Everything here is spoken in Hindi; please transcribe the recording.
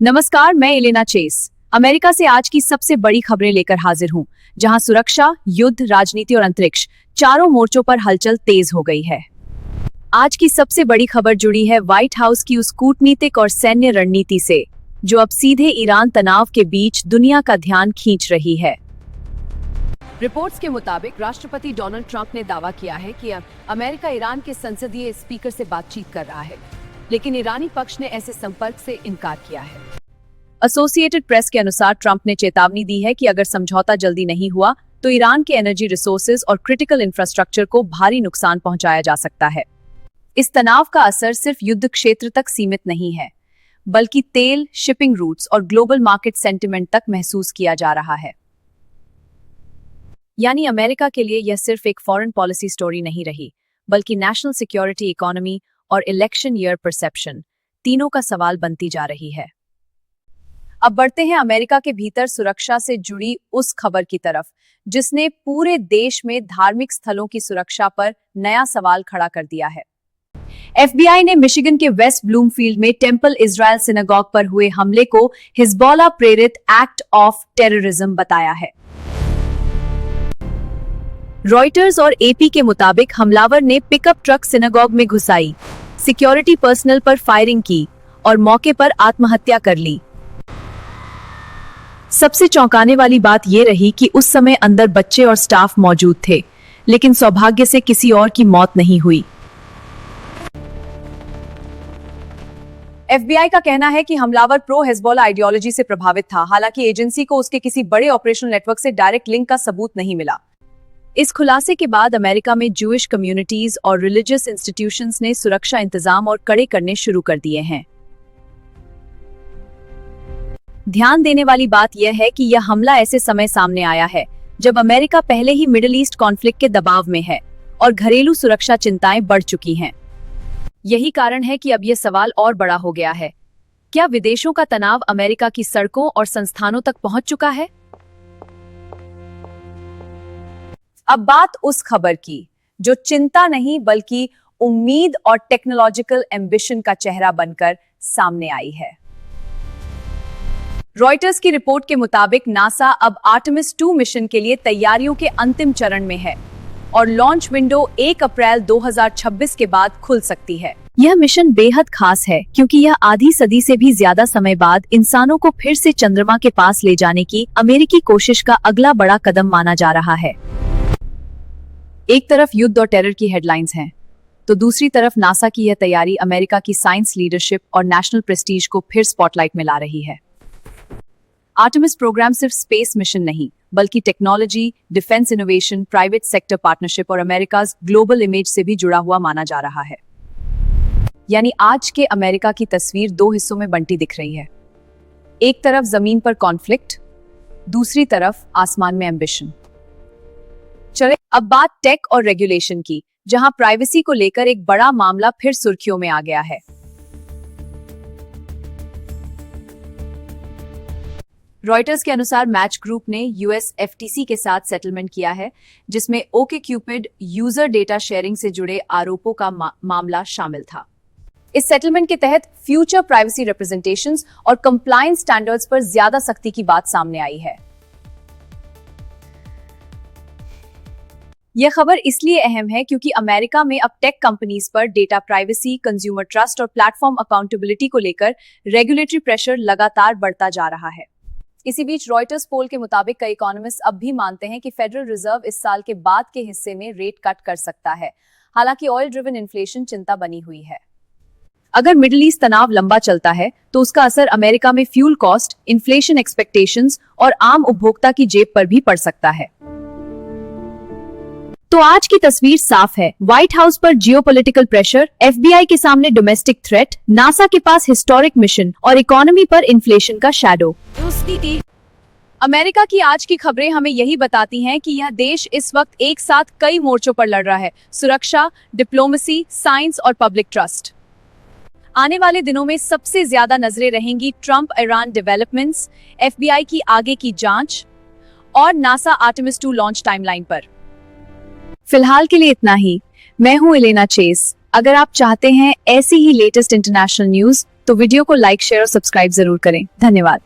नमस्कार, मैं एलेना चेस अमेरिका से आज की सबसे बड़ी खबरें लेकर हाजिर हूं, जहां सुरक्षा, युद्ध, राजनीति और अंतरिक्ष चारों मोर्चों पर हलचल तेज हो गई है। आज की सबसे बड़ी खबर जुड़ी है व्हाइट हाउस की उस कूटनीतिक और सैन्य रणनीति से, जो अब सीधे ईरान तनाव के बीच दुनिया का ध्यान खींच रही है। रिपोर्ट्स के मुताबिक राष्ट्रपति डोनाल्ड ट्रंप ने दावा किया है कि अमेरिका ईरान के संसदीय स्पीकर से बातचीत कर रहा है, लेकिन ईरानी पक्ष ने ऐसे संपर्क से इनकार किया है। एसोसिएटेड प्रेस के अनुसार ट्रंप ने चेतावनी दी है कि अगर समझौता जल्दी नहीं हुआ तो ईरान के एनर्जी रिसोर्सेज और क्रिटिकल इंफ्रास्ट्रक्चर को भारी नुकसान पहुंचाया जा सकता है। इस तनाव का असर सिर्फ युद्ध क्षेत्र तक सीमित नहीं है, बल्कि तेल, शिपिंग रूट्स और ग्लोबल मार्केट सेंटिमेंट तक महसूस किया जा रहा है। यानी अमेरिका के लिए यह सिर्फ एक फॉरेन पॉलिसी स्टोरी नहीं रही, बल्कि नेशनल सिक्योरिटी, इकोनॉमी और इलेक्शन ईयर परसेप्शन तीनों का सवाल बनती जा रही है। अब बढ़ते हैं अमेरिका के भीतर सुरक्षा से जुड़ी उस खबर की तरफ, जिसने पूरे देश में धार्मिक स्थलों की सुरक्षा पर नया सवाल खड़ा कर दिया है। FBI ने मिशिगन के वेस्ट ब्लूमफील्ड में टेंपल इजराइल सिनेगॉग पर हुए हमले को हिजबुल्लाह प्रेरित एक्ट ऑफ टेररिज्म बताया है। रॉयटर्स और AP के मुताबिक हमलावर ने पिकअप ट्रक सिनेगॉग में घुसाई, सिक्योरिटी पर्सनल पर फायरिंग की और मौके पर आत्महत्या कर ली। सबसे चौंकाने वाली बात यह रही कि उस समय अंदर बच्चे और स्टाफ मौजूद थे, लेकिन सौभाग्य से किसी और की मौत नहीं हुई। FBI का कहना है कि हमलावर प्रो हिजबुल्लाह आइडियोलॉजी से प्रभावित था, हालांकि एजेंसी को उसके किसी बड़े ऑपरेशनल नेटवर्क से डायरेक्ट लिंक का सबूत नहीं मिला। इस खुलासे के बाद अमेरिका में ज्यूइश कम्युनिटीज और रिलीजियस इंस्टीट्यूशंस ने सुरक्षा इंतजाम और कड़े करने शुरू कर दिए हैं। ध्यान देने वाली बात यह है कि यह हमला ऐसे समय सामने आया है जब अमेरिका पहले ही मिडिल ईस्ट कॉन्फ्लिक्ट के दबाव में है और घरेलू सुरक्षा चिंताएं बढ़ चुकी हैं। यही कारण है कि अब यह सवाल और बड़ा हो गया है, क्या विदेशों का तनाव अमेरिका की सड़कों और संस्थानों तक पहुंच चुका है? अब बात उस खबर की जो चिंता नहीं बल्कि उम्मीद और टेक्नोलॉजिकल एम्बिशन का चेहरा बनकर सामने आई है। रॉयटर्स की रिपोर्ट के मुताबिक नासा अब आर्टेमिस 2 मिशन के लिए तैयारियों के अंतिम चरण में है और लॉन्च विंडो 1 अप्रैल 2026 के बाद खुल सकती है। यह मिशन बेहद खास है क्योंकि यह आधी सदी से भी ज्यादा समय बाद इंसानों को फिर से चंद्रमा के पास ले जाने की अमेरिकी कोशिश का अगला बड़ा कदम माना जा रहा है। एक तरफ युद्ध और टेरर की हेडलाइंस हैं, तो दूसरी तरफ नासा की यह तैयारी अमेरिका की साइंस लीडरशिप और नेशनल प्रेस्टीज को फिर स्पॉटलाइट में ला रही है। आर्टेमिस प्रोग्राम सिर्फ स्पेस मिशन नहीं, बल्कि technology, defence innovation, private sector partnership और अमेरिका ग्लोबल इमेज से भी जुड़ा हुआ माना जा रहा है। यानी आज के अमेरिका की तस्वीर 2 हिस्सों में बंटी दिख रही है। एक तरफ जमीन पर कॉन्फ्लिक्ट, दूसरी तरफ आसमान में एम्बिशन। चले अब बात टेक और रेगुलेशन की, जहां प्राइवेसी को लेकर एक बड़ा मामला फिर सुर्खियों में आ गया है। रॉयटर्स के अनुसार मैच ग्रुप ने US FTC के साथ सेटलमेंट किया है, जिसमें OkCupid यूजर डेटा शेयरिंग से जुड़े आरोपों का मामला शामिल था। इस सेटलमेंट के तहत फ्यूचर प्राइवेसी रिप्रेजेंटेशंस और कंप्लायंस स्टैंडर्ड्स पर ज्यादा सख्ती की बात सामने आई है। यह खबर इसलिए अहम है क्योंकि अमेरिका में अब टेक कंपनीज पर डेटा प्राइवेसी, कंज्यूमर ट्रस्ट और प्लेटफॉर्म अकाउंटेबिलिटी को लेकर रेगुलेटरी प्रेशर लगातार बढ़ता जा रहा है। इसी बीच रॉयटर्स पोल के मुताबिक कई इकोनॉमिस्ट अब भी मानते हैं कि फेडरल रिजर्व इस साल के बाद के हिस्से में रेट कट कर सकता है, हालांकि ऑयल ड्रिवन इन्फ्लेशन चिंता बनी हुई है। अगर मिडिल ईस्ट तनाव लंबा चलता है तो उसका असर अमेरिका में फ्यूल कॉस्ट, इन्फ्लेशन एक्सपेक्टेशंस और आम उपभोक्ता की जेब पर भी पड़ सकता है। तो आज की तस्वीर साफ है, व्हाइट हाउस पर जियोपॉलिटिकल प्रेशर, FBI के सामने डोमेस्टिक थ्रेट, नासा के पास हिस्टोरिक मिशन और इकोनॉमी पर इन्फ्लेशन का शैडो। अमेरिका की आज की खबरें हमें यही बताती हैं कि यह देश इस वक्त एक साथ कई मोर्चों पर लड़ रहा है, सुरक्षा, डिप्लोमेसी, साइंस और पब्लिक ट्रस्ट। आने वाले दिनों में सबसे ज्यादा नजरें रहेंगी ट्रंप ईरान डेवलपमेंट्स, FBI की आगे की जांच और नासा आर्टेमिस 2 लॉन्च टाइमलाइन पर। फिलहाल के लिए इतना ही। मैं हूं एलेना चेस। अगर आप चाहते हैं ऐसी ही लेटेस्ट इंटरनेशनल न्यूज तो वीडियो को लाइक, शेयर और सब्सक्राइब जरूर करें। धन्यवाद।